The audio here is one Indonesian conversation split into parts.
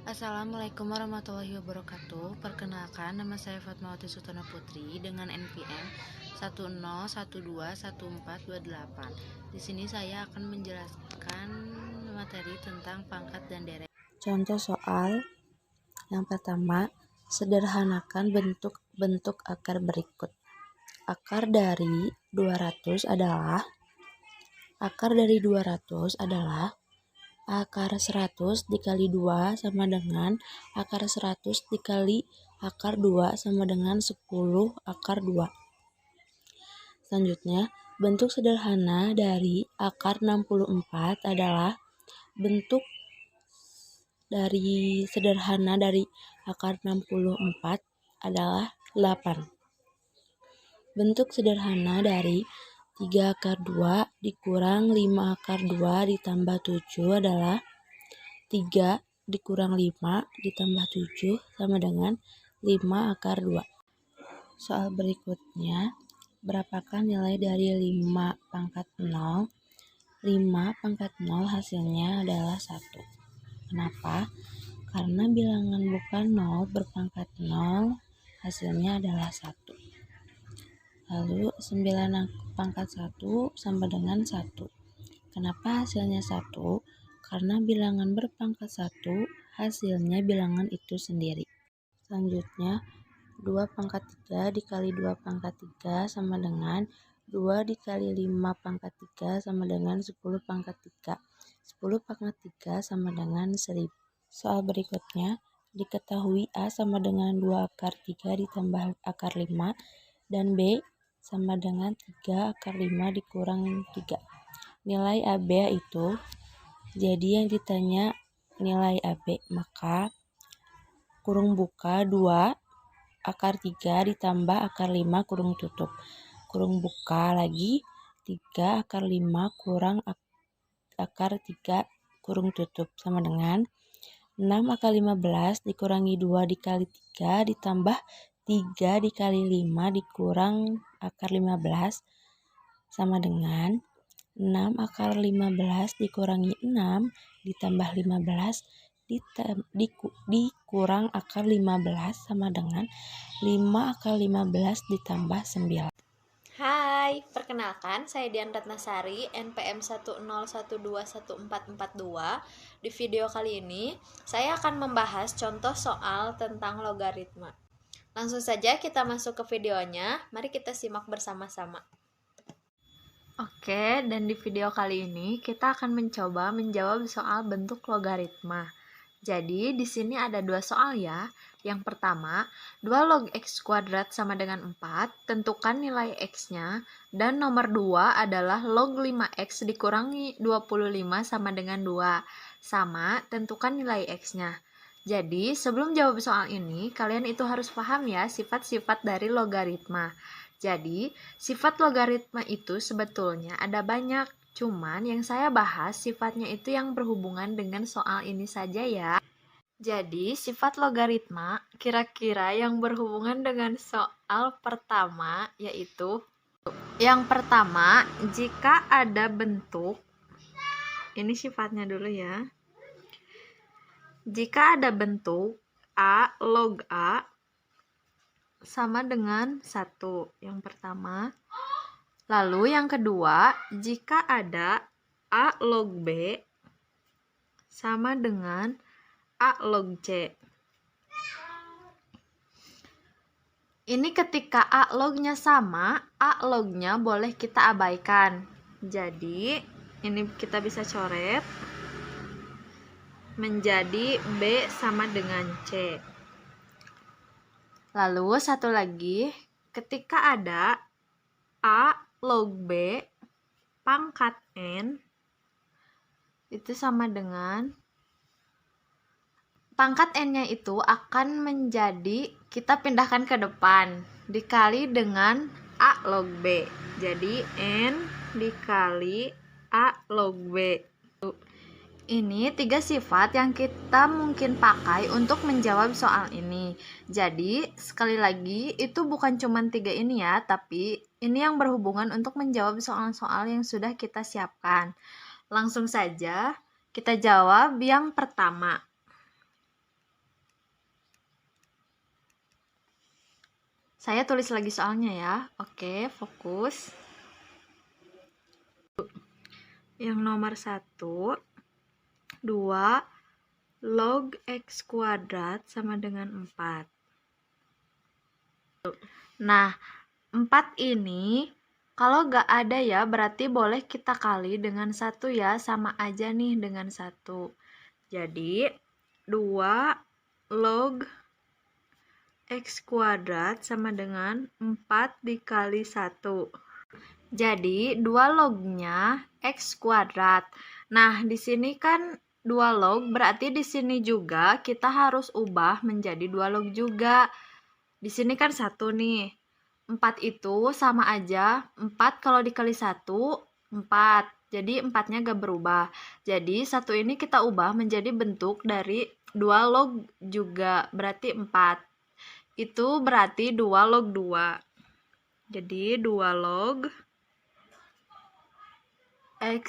Assalamualaikum warahmatullahi wabarakatuh. Perkenalkan, nama saya Fatmawati Sutono Putri dengan NPM 101211428. Di sini saya akan menjelaskan materi tentang pangkat dan derajat. Contoh soal yang pertama, sederhanakan bentuk-bentuk akar berikut. Akar dari 200 adalah akar 100 dikali 2 sama dengan akar 100 dikali akar 2 sama dengan 10 akar 2. Selanjutnya, bentuk sederhana dari akar 64 adalah bentuk sederhana dari akar 64 adalah 8. Bentuk sederhana dari 3 akar 2 dikurang 5 akar 2 ditambah 7 adalah 3 dikurang 5 ditambah 7 sama dengan 5 akar 2. Soal berikutnya, berapakah nilai dari 5 pangkat 0? 5 pangkat 0 hasilnya adalah 1. Kenapa? Karena bilangan bukan 0 berpangkat 0 hasilnya adalah 1. Lalu 9 pangkat 1 sama dengan 1. Kenapa hasilnya 1? Karena bilangan berpangkat 1 hasilnya bilangan itu sendiri. Selanjutnya, 2 pangkat 3 dikali 2 pangkat 3 sama dengan 2 dikali 5 pangkat 3 sama dengan 10 pangkat 3. 10 pangkat 3 sama dengan 1000. Soal berikutnya, diketahui A sama dengan 2 akar 3 ditambah akar 5 dan B sama dengan 3 akar 5 dikurang 3. Nilai AB itu, jadi yang ditanya nilai AB, maka kurung buka 2 akar 3 ditambah akar 5 kurung tutup. Kurung buka lagi 3 akar 5 kurang akar 3 kurung tutup sama dengan 6 akar 15 dikurangi 2 dikali 3 ditambah 3 dikali 5 dikurang akar 15 sama dengan 6 akar 15 dikurangi 6 ditambah 15 dikurang akar 15 sama dengan 5 akar 15 ditambah 9. Hai, perkenalkan saya Dian Ratnasari, NPM 101211442. Di video kali ini, saya akan membahas contoh soal tentang logaritma. Langsung saja kita masuk ke videonya, mari kita simak bersama-sama. Oke, dan di video kali ini kita akan mencoba menjawab soal bentuk logaritma. Jadi, di sini ada 2 soal ya. Yang pertama, 2 log x kuadrat sama dengan 4, tentukan nilai x-nya. Dan nomor 2 adalah log 5x dikurangi 25 sama dengan 2. Sama, tentukan nilai x-nya. Jadi, sebelum jawab soal ini, kalian itu harus paham ya sifat-sifat dari logaritma. Jadi, sifat logaritma itu sebetulnya ada banyak. Cuman yang saya bahas sifatnya itu yang berhubungan dengan soal ini saja ya. Jadi, sifat logaritma kira-kira yang berhubungan dengan soal pertama yaitu yang pertama, jika ada bentuk, ini sifatnya dulu ya. Jika ada bentuk A log A sama dengan 1, yang pertama. Lalu yang kedua, jika ada A log B sama dengan A log C. Ini ketika A lognya sama, A lognya boleh kita abaikan. Jadi, ini kita bisa coret menjadi B sama dengan C. Lalu satu lagi, ketika ada A log B pangkat N itu sama dengan pangkat N-nya itu akan menjadi, kita pindahkan ke depan, dikali dengan A log B. Jadi N dikali A log B. Ini 3 sifat yang kita mungkin pakai untuk menjawab soal ini. Jadi, sekali lagi, itu bukan cuma 3 ini ya, tapi ini yang berhubungan untuk menjawab soal-soal yang sudah kita siapkan. Langsung saja, kita jawab yang pertama. Saya tulis lagi soalnya ya. Oke, fokus. Yang nomor 1, 2 log X kuadrat sama dengan 4. Nah, 4 ini kalau gak ada ya, berarti boleh kita kali dengan 1 ya, sama aja nih dengan 1. Jadi, 2 log X kuadrat sama dengan 4 dikali 1. Jadi, 2 lognya X kuadrat. Nah, di sini kan 2 log, berarti di sini juga kita harus ubah menjadi 2 log juga. Di sini kan 1 nih. 4 itu sama aja, 4 kalau dikali 1, 4. Jadi 4-nya gak berubah. Jadi 1 ini kita ubah menjadi bentuk dari 2 log juga, berarti 4. Itu berarti 2 log 2. Jadi 2 log X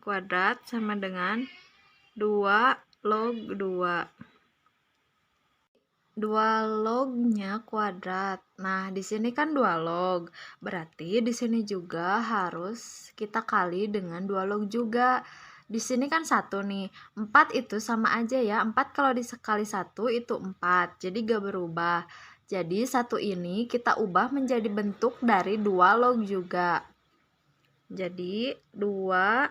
kuadrat sama dengan 2 log 2. 2 lognya kuadrat. Nah, di sini kan 2 log. Berarti di sini juga harus kita kali dengan 2 log juga. Di sini kan 1 nih. 4 itu sama aja ya. 4 kalau dikali 1 itu 4. Jadi gak berubah. Jadi 1 ini kita ubah menjadi bentuk dari 2 log juga. Jadi 2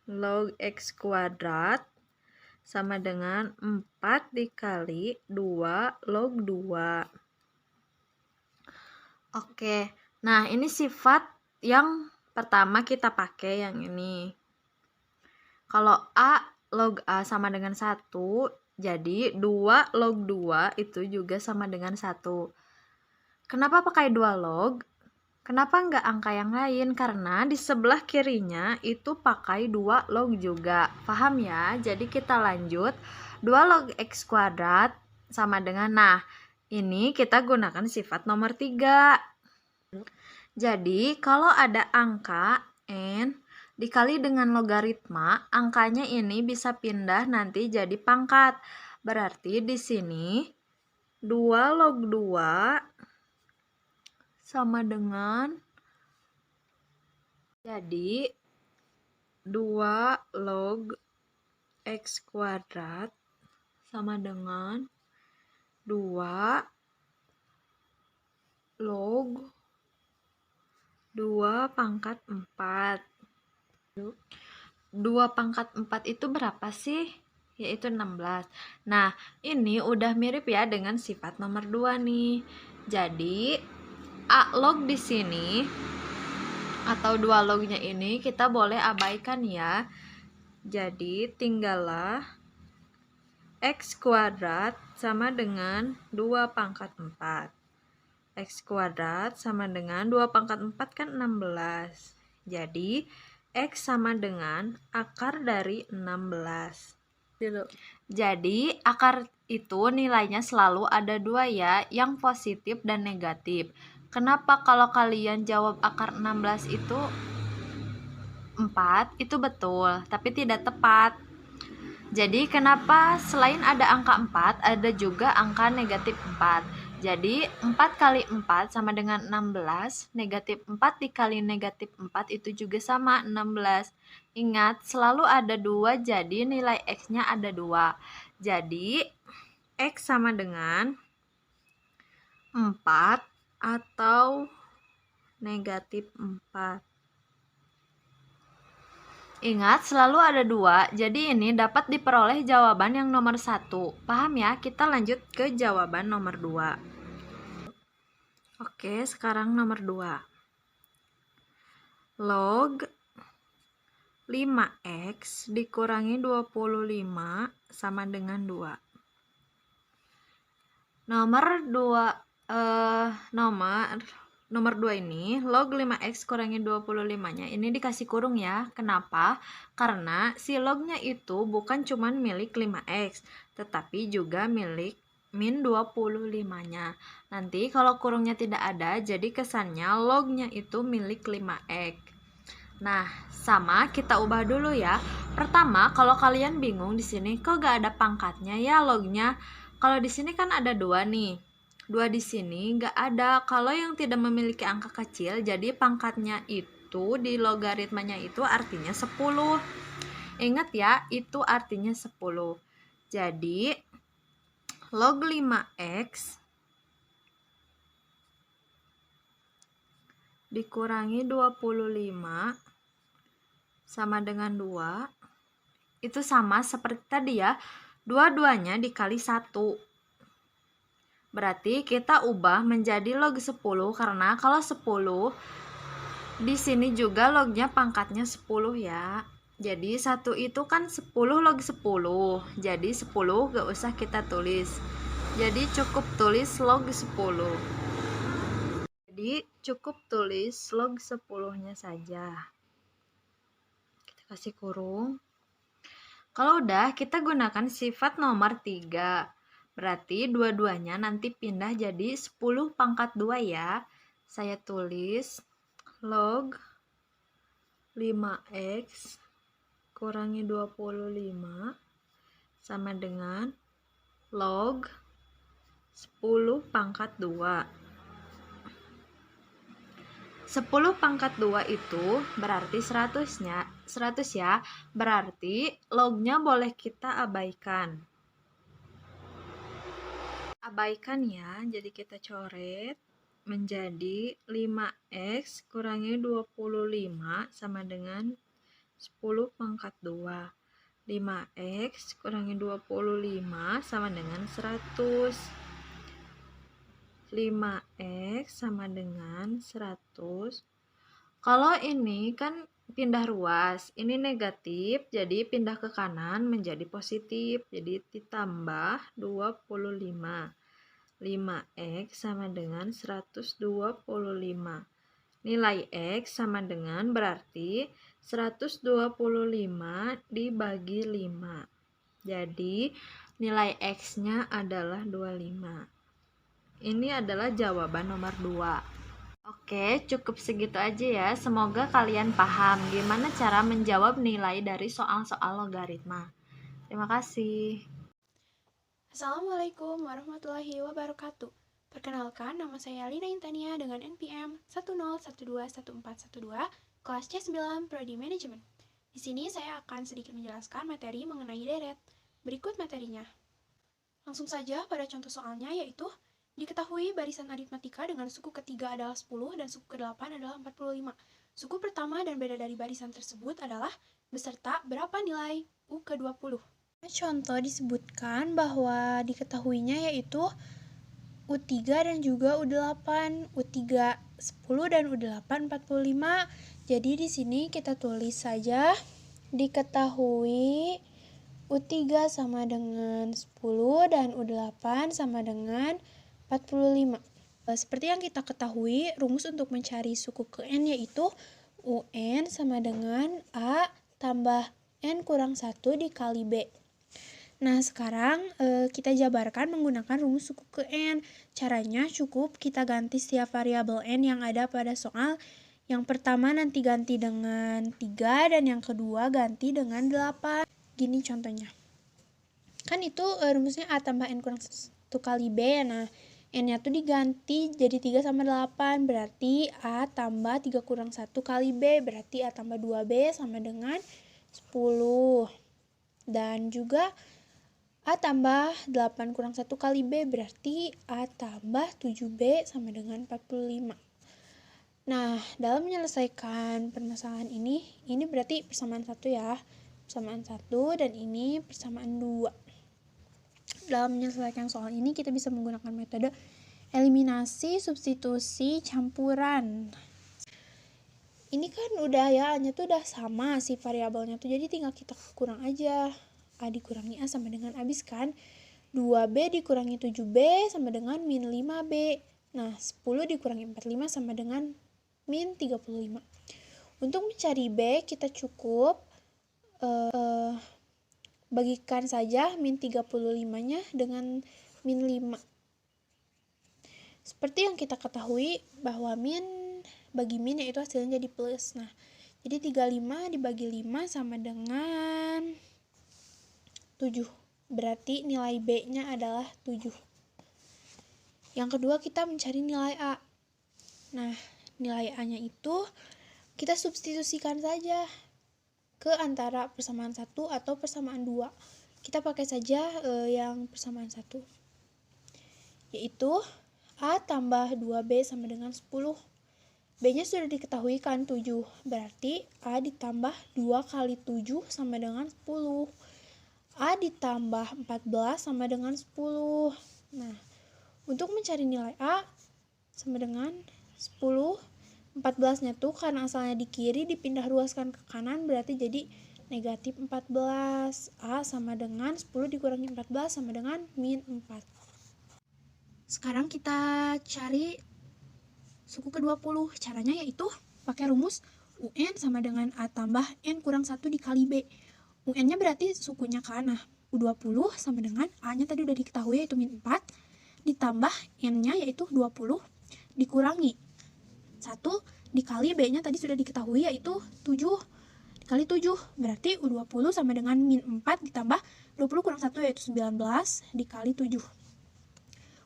log X kuadrat sama dengan 4 dikali 2 log 2. Oke, nah ini sifat yang pertama kita pakai yang ini. Kalau A log A sama dengan 1, jadi 2 log 2 itu juga sama dengan 1. Kenapa pakai 2 log? Kenapa nggak angka yang lain? Karena di sebelah kirinya itu pakai 2 log juga. Paham ya? Jadi kita lanjut. 2 log X kuadrat sama dengan, nah ini kita gunakan sifat nomor 3. Jadi kalau ada angka N dikali dengan logaritma, angkanya ini bisa pindah nanti jadi pangkat. Berarti di sini 2 log 2 sama dengan, jadi 2 log X kuadrat sama dengan 2 log 2 pangkat 4. 2 pangkat 4 itu berapa sih? Yaitu 16. Nah, ini udah mirip ya dengan sifat nomor 2 nih. Jadi A log di sini atau 2 lognya ini kita boleh abaikan ya. Jadi tinggallah X kuadrat sama dengan 2 pangkat 4. X kuadrat sama dengan 2 pangkat 4 kan 16. Jadi X sama dengan akar dari 16. Jadi akar itu nilainya selalu ada 2 ya, yang positif dan negatif. Kenapa kalau kalian jawab akar 16 itu 4, itu betul, tapi tidak tepat. Jadi kenapa selain ada angka 4, ada juga angka negatif 4. Jadi 4 kali 4 sama dengan 16, negatif 4 dikali negatif 4 itu juga sama 16. Ingat, selalu ada 2, jadi nilai X-nya ada 2. Jadi X sama dengan 4 atau negatif 4. Ingat, selalu ada 2, jadi ini dapat diperoleh jawaban yang nomor 1. Paham ya? Kita lanjut ke jawaban nomor 2. Oke, sekarang nomor 2. Log 5X dikurangi 25 sama dengan 2. Nomor nomor 2 ini, log 5x kurangi 25-nya ini dikasih kurung ya. Kenapa? Karena si lognya itu bukan cuman milik 5x, tetapi juga milik min 25-nya. Nanti kalau kurungnya tidak ada, jadi kesannya lognya itu milik 5x. Nah, sama kita ubah dulu ya. Pertama, kalau kalian bingung di sini kok gak ada pangkatnya ya lognya. Kalau di sini kan ada 2 nih. 2 di sini gak ada. Kalau yang tidak memiliki angka kecil, jadi pangkatnya itu di logaritmanya itu artinya 10. Ingat ya, itu artinya 10. Jadi, log 5x dikurangi 25 sama dengan 2. Itu sama seperti tadi ya. Dua-duanya dikali 1. Berarti kita ubah menjadi log 10 karena kalau 10 di sini juga lognya pangkatnya 10 ya. Jadi 1 itu kan 10 log 10. Jadi 10 gak usah kita tulis. Jadi cukup tulis log 10. Jadi cukup tulis log 10-nya saja. Kita kasih kurung. Kalau udah, kita gunakan sifat nomor 3. Berarti dua-duanya nanti pindah jadi 10 pangkat 2 ya. Saya tulis log 5x kurangi 25 sama dengan log 10 pangkat 2. 10 pangkat 2 itu berarti 100 ya, berarti lognya boleh kita abaikan. Abaikan ya, jadi kita coret menjadi 5x kurangi 25 sama dengan 10 pangkat 2. 5x kurangi 25 sama dengan 100. 5x sama dengan 100. Kalau ini kan pindah ruas, ini negatif, jadi pindah ke kanan menjadi positif, jadi ditambah 25. 5x sama dengan 125. Nilai x sama dengan berarti 125 dibagi 5. Jadi nilai x-nya adalah 25. Ini adalah jawaban nomor 2. Oke, cukup segitu aja ya. Semoga kalian paham gimana cara menjawab nilai dari soal-soal logaritma. Terima kasih. Assalamualaikum warahmatullahi wabarakatuh. Perkenalkan, nama saya Lina Intania dengan NPM 101211412, kelas C9 Prodi Manajemen. Di sini saya akan sedikit menjelaskan materi mengenai deret. Berikut materinya. Langsung saja pada contoh soalnya, yaitu diketahui barisan aritmatika dengan suku ketiga adalah 10 dan suku ke-8 adalah 45. Suku pertama dan beda dari barisan tersebut adalah beserta berapa nilai U ke-20. Contoh disebutkan bahwa diketahuinya yaitu U3 dan juga U8. U3 10 dan U8 45. Jadi di sini kita tulis saja diketahui U3 sama dengan 10 dan U8 sama dengan 45. Seperti yang kita ketahui, rumus untuk mencari suku ke N yaitu UN sama dengan A tambah N kurang 1 dikali B. Nah, sekarang kita jabarkan menggunakan rumus suku ke N. Caranya cukup kita ganti setiap variabel N yang ada pada soal. Yang pertama nanti ganti dengan 3 dan yang kedua ganti dengan 8. Gini contohnya. Kan itu rumusnya A tambah N kurang 1 kali B. Nah, N-nya tuh diganti jadi 3 sama 8. Berarti A tambah 3 kurang 1 kali B. Berarti A tambah 2B sama dengan 10. Dan juga A tambah 8 kurang 1 kali B. Berarti A tambah 7B sama dengan 45. Nah, dalam menyelesaikan permasalahan ini berarti persamaan 1 ya. Persamaan 1 dan ini persamaan 2. Dalam menyelesaikan soal ini kita bisa menggunakan metode eliminasi, substitusi, campuran. Ini kan udah ya, A-nya tuh udah sama si variabelnya tuh, jadi tinggal kita kurang aja. A dikurangi A sama dengan habis kan. 2B dikurangi 7B sama dengan min 5B. Nah, 10 dikurangi 45 sama dengan min 35. Untuk mencari B, kita cukup bagikan saja min 35-nya dengan min 5. Seperti yang kita ketahui bahwa min bagi min yaitu hasilnya jadi plus. Nah, jadi 35 dibagi 5 sama dengan 7. Berarti nilai B-nya adalah 7. Yang kedua, kita mencari nilai A. Nah, nilai A-nya itu kita substitusikan saja ke antara persamaan 1 atau persamaan 2. Kita pakai saja yang persamaan 1. Yaitu A tambah 2B sama dengan 10. B-nya sudah diketahui kan 7. Berarti A ditambah 2 kali 7 sama dengan 10. A ditambah 14 sama dengan 10. Nah, untuk mencari nilai A sama dengan 10, 14-nya tuh karena asalnya di kiri dipindah ruaskan ke kanan berarti jadi negatif 14. A sama dengan 10 dikurangi 14 sama dengan min 4. Sekarang kita cari suku ke-20. Caranya yaitu pakai rumus UN sama dengan A tambah N kurang 1 dikali B. UN-nya berarti sukunya kan. Nah, U20 sama dengan A-nya tadi udah diketahui yaitu min 4 ditambah N-nya yaitu 20 dikurangi 1 dikali B-nya tadi sudah diketahui yaitu 7 dikali 7. Berarti U20 sama dengan min 4 ditambah 20 kurang 1 yaitu 19 dikali 7.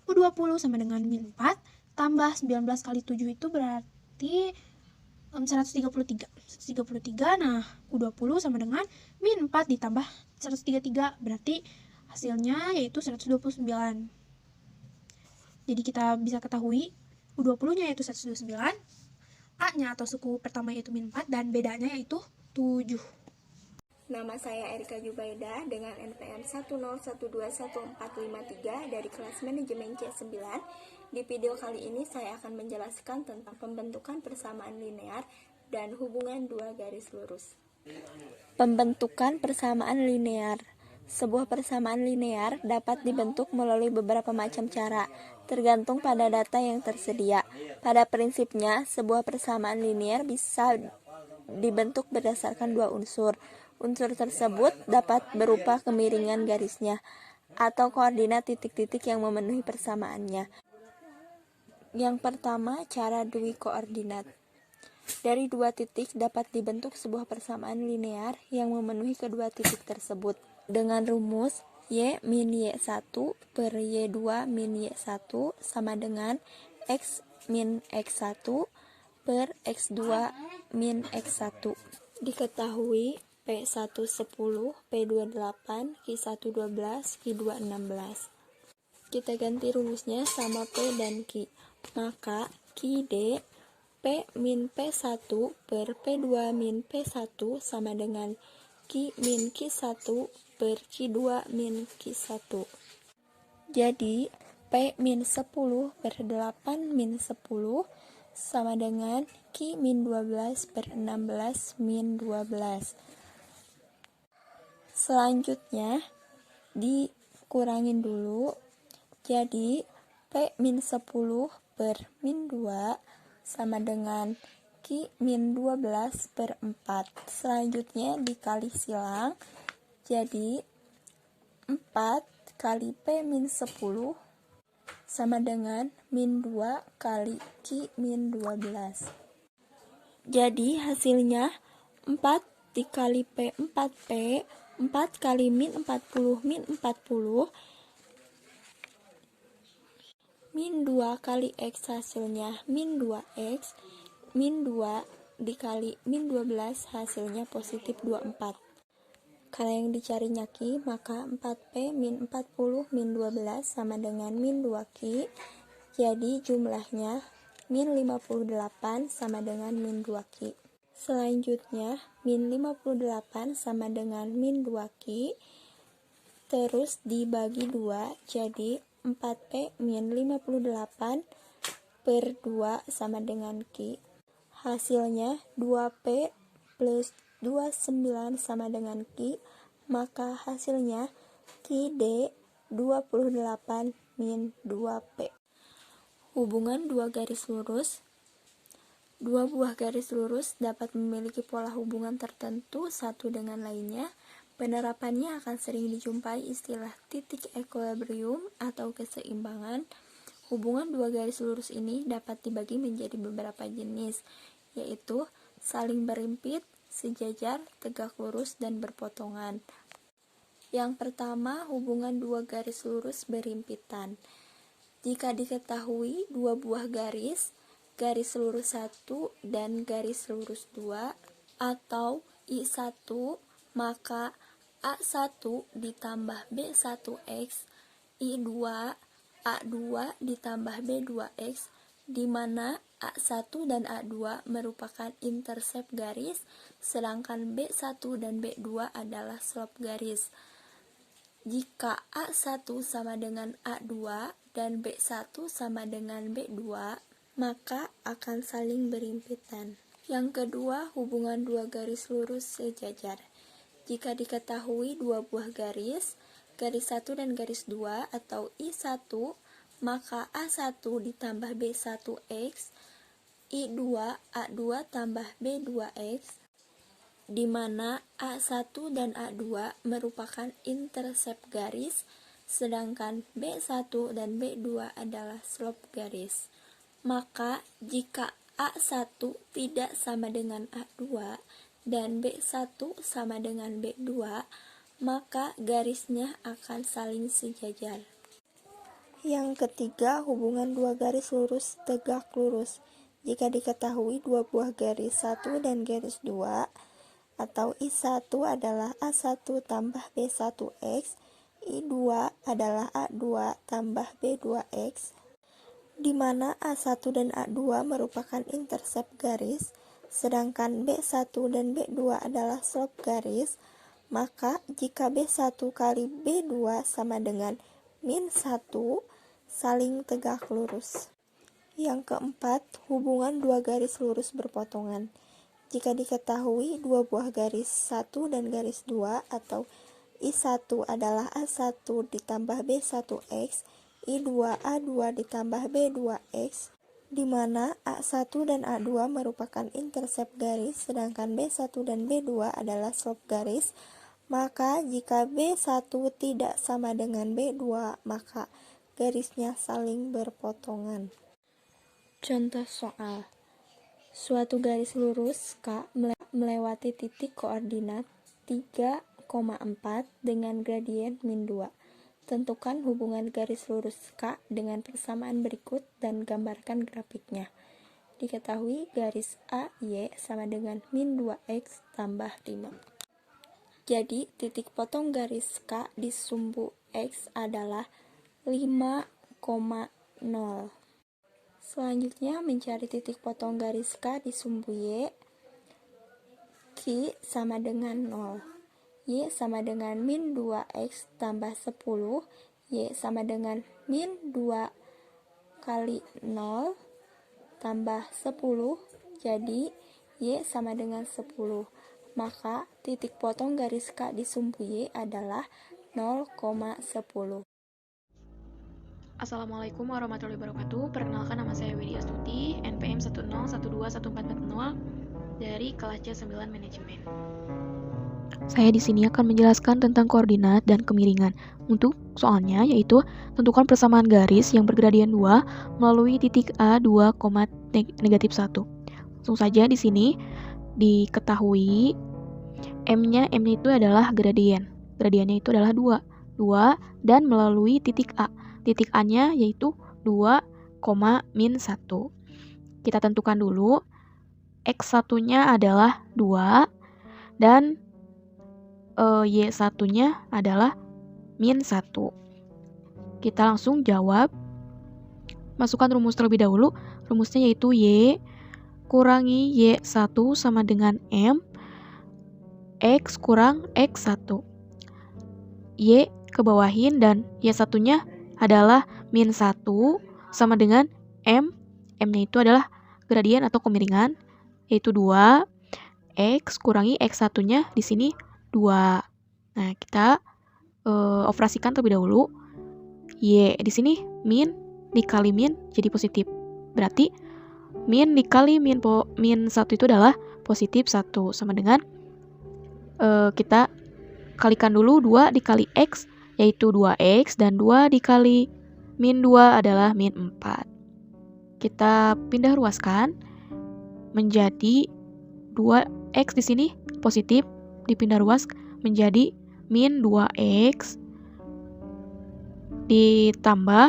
U20 sama dengan min 4 tambah 19 kali 7 itu berarti 133. Nah, U20 sama dengan min 4 ditambah 133 berarti hasilnya yaitu 129. Jadi kita bisa ketahui U20-nya yaitu 129, A-nya atau suku pertama yaitu min 4 dan bedanya yaitu 7. Nama saya Erika Jubaida dengan NPM 1012143 dari kelas manajemen C9. Di video kali ini saya akan menjelaskan tentang pembentukan persamaan linear dan hubungan dua garis lurus. Pembentukan persamaan linear. Sebuah persamaan linear dapat dibentuk melalui beberapa macam cara, tergantung pada data yang tersedia. Pada prinsipnya, sebuah persamaan linear bisa dibentuk berdasarkan dua unsur. Unsur tersebut dapat berupa kemiringan garisnya atau koordinat titik-titik yang memenuhi persamaannya. Yang pertama, cara dui koordinat. Dari dua titik dapat dibentuk sebuah persamaan linear yang memenuhi kedua titik tersebut dengan rumus Y min Y1 per Y2 min Y1 sama dengan X min X1 per X2 min X1. Diketahui P1 10, P2 8, Q1 12, Q2 16. Kita ganti rumusnya sama P dan Q. Maka QD P min P1 per P2 min P1 sama dengan Q min Q1 per Q2 min Q1. Jadi P min 10 per 8 min 10 sama dengan Q min 12 per 16 min 12. Selanjutnya dikurangin dulu. Jadi P min 10 per min 2 sama dengan Q min 12 per 4. Selanjutnya dikali silang. Jadi 4 kali P min 10 sama dengan min 2 kali Q min 12. Jadi hasilnya 4 dikali P 4P, 4 kali min 40 min 40, min 2 kali X hasilnya min 2X, min 2 dikali min 12 hasilnya positif 24. Karena yang dicarinya Q, maka 4P min 40 min 12 sama dengan min 2Q. Jadi jumlahnya min 58 sama dengan min 2Q. Selanjutnya min 58 sama dengan min 2Q. Terus dibagi 2, jadi 4P min 58 per 2 sama dengan Q. Hasilnya 2P plus 29 sama dengan Q, maka hasilnya QD 28 min 2P. Hubungan dua garis lurus. Dua buah garis lurus dapat memiliki pola hubungan tertentu satu dengan lainnya. Penerapannya akan sering dijumpai istilah titik equilibrium atau keseimbangan. Hubungan dua garis lurus ini dapat dibagi menjadi beberapa jenis, yaitu saling berimpit, sejajar, tegak lurus, dan berpotongan. Yang pertama, hubungan dua garis lurus berimpitan. Jika diketahui dua buah garis lurus 1 dan garis lurus 2 atau I1, maka A1 ditambah B1X, I2, A2 ditambah B2X, di mana A1 dan A2 merupakan intercept garis, sedangkan B1 dan B2 adalah slope garis. Jika A1 sama dengan A2 dan B1 sama dengan B2, maka akan saling berimpitan. Yang kedua, hubungan dua garis lurus sejajar. Jika diketahui dua buah garis 1 dan garis 2 atau I1, maka A1 ditambah B1X, I2, A2 tambah B2X, di mana A1 dan A2 merupakan intercept garis, sedangkan B1 dan B2 adalah slope garis. Maka jika A1 tidak sama dengan A2 dan B1 sama dengan B2, maka garisnya akan saling sejajar. Yang ketiga, hubungan dua garis lurus tegak lurus. Jika diketahui dua buah garis 1 dan garis 2 atau I1 adalah A1 tambah B1X, I2 adalah A2 tambah B2X, di mana A1 dan A2 merupakan intercept garis, sedangkan B1 dan B2 adalah slope garis, maka jika B1 kali B2 sama dengan -1, saling tegak lurus. Yang keempat, hubungan dua garis lurus berpotongan. Jika diketahui dua buah garis 1 dan garis 2 atau I1 adalah A1 ditambah B1X, I2 A2 ditambah B2X, di mana A1 dan A2 merupakan intercept garis, sedangkan B1 dan B2 adalah slope garis, maka jika B1 tidak sama dengan B2, maka garisnya saling berpotongan. Contoh soal. Suatu garis lurus K melewati titik koordinat 3,4 dengan gradien -2. Tentukan hubungan garis lurus K dengan persamaan berikut dan gambarkan grafiknya. Diketahui garis AY sama dengan -2X tambah 5. Jadi, titik potong garis K di sumbu X adalah 5,0. Selanjutnya, mencari titik potong garis K di sumbu Y. Q sama dengan 0. Y sama dengan -2X tambah 10, Y sama dengan -2 kali 0 tambah 10, jadi Y sama dengan 10. Maka titik potong garis K di sumbu Y adalah 0,10. Assalamualaikum warahmatullahi wabarakatuh. Perkenalkan, nama saya Widya Astuti, NPM 101214440 dari kelas C9 Manajemen. Saya di sini akan menjelaskan tentang koordinat dan kemiringan. Untuk soalnya yaitu tentukan persamaan garis yang bergradien 2 melalui titik A 2, -1. Langsung saja di sini diketahui M-nya itu adalah gradien. Gradiennya itu adalah 2 dan melalui titik A. Titik A-nya yaitu 2, -1. Kita tentukan dulu X1-nya adalah 2 dan Y1-nya adalah -1. Kita langsung jawab. Masukkan rumus terlebih dahulu. Rumusnya yaitu Y kurangi Y1 sama dengan M, X kurang X1. Y kebawahin dan Y1-nya adalah -1 sama dengan M. M-nya itu adalah gradien atau kemiringan, yaitu 2. X kurangi X1-nya di sini 2. Nah, kita operasikan terlebih dahulu. Y di sini dikali min jadi positif. Berarti min dikali min 1 itu adalah positif 1, sama dengan kita kalikan dulu 2 dikali X, yaitu 2X, dan 2 dikali min 2 adalah min 4. Kita pindah ruaskan menjadi 2X di sini positif, dipindah ruas menjadi min 2X ditambah,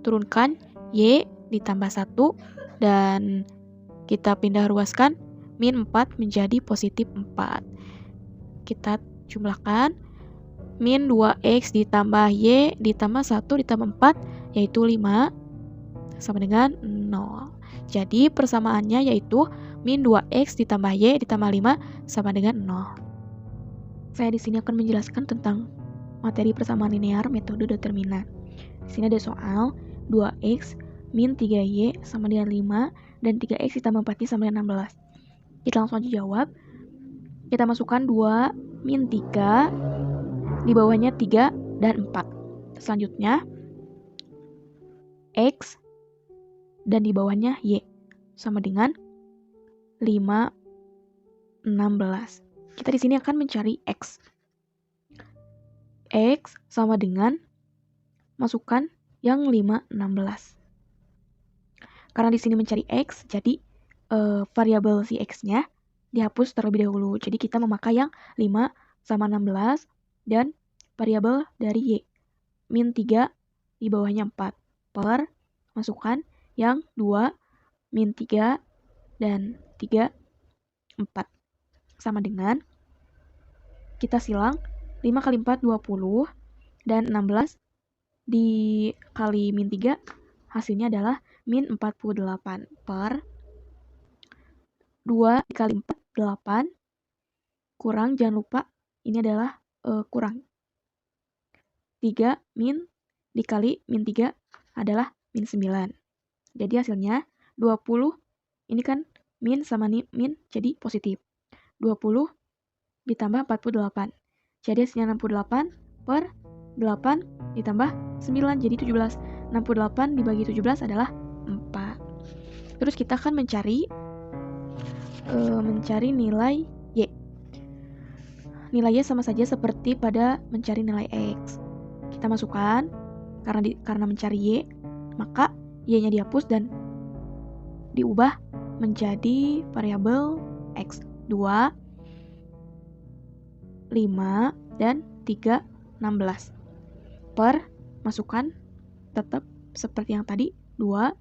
turunkan Y ditambah 1, dan kita pindah ruaskan min 4 menjadi positif 4. Kita jumlahkan min 2X ditambah Y ditambah 1 ditambah 4 yaitu 5 sama dengan 0. Jadi persamaannya yaitu min 2X ditambah Y ditambah 5 sama dengan 0. Saya di sini akan menjelaskan tentang materi persamaan linear metode determinan. Di sini ada soal 2X min 3Y sama dengan 5 dan 3X ditambah 4Y sama dengan 16. Kita langsung aja jawab. Kita masukkan 2 min 3, di bawahnya 3 dan 4. Selanjutnya X dan di bawahnya Y sama dengan 5, 16. Kita di sini akan mencari X. X sama dengan masukkan yang 5, 16. Karena di sini mencari X, jadi variabel si X-nya dihapus terlebih dahulu. Jadi kita memakai yang 5 sama 16 dan variabel dari Y. Min 3 di bawahnya 4 per masukkan yang 2 min 3 dan 3, 4 sama dengan kita silang 5 kali 4 20 dan 16 dikali min 3 hasilnya adalah min 48 per 2 dikali 4 8 kurang, jangan lupa ini adalah kurang 3 min dikali min 3 adalah min 9. Jadi hasilnya 20, ini kan min sama min jadi positif. 20 ditambah 48. Jadi hasilnya 68 per 8 ditambah 9 jadi 17. 68 dibagi 17 adalah 4. Terus kita akan mencari nilai Y. Nilai Y sama saja seperti pada mencari nilai X. Kita masukkan karena mencari Y, maka Y-nya dihapus dan diubah menjadi variabel X. 2, 5, dan 3, 16. Per masukkan tetap seperti yang tadi 2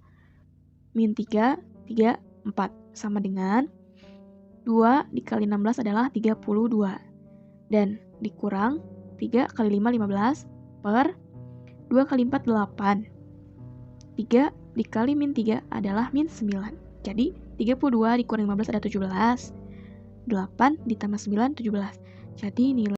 min 3, 3, 4 sama dengan 2 dikali 16 adalah 32 dan dikurang 3 kali 5, 15 per 2 kali 4, 8. 3 dikali min 3 adalah min 9. Jadi 32 dikurang 15 ada 17. 8 ditambah 9, 17. Jadi nilai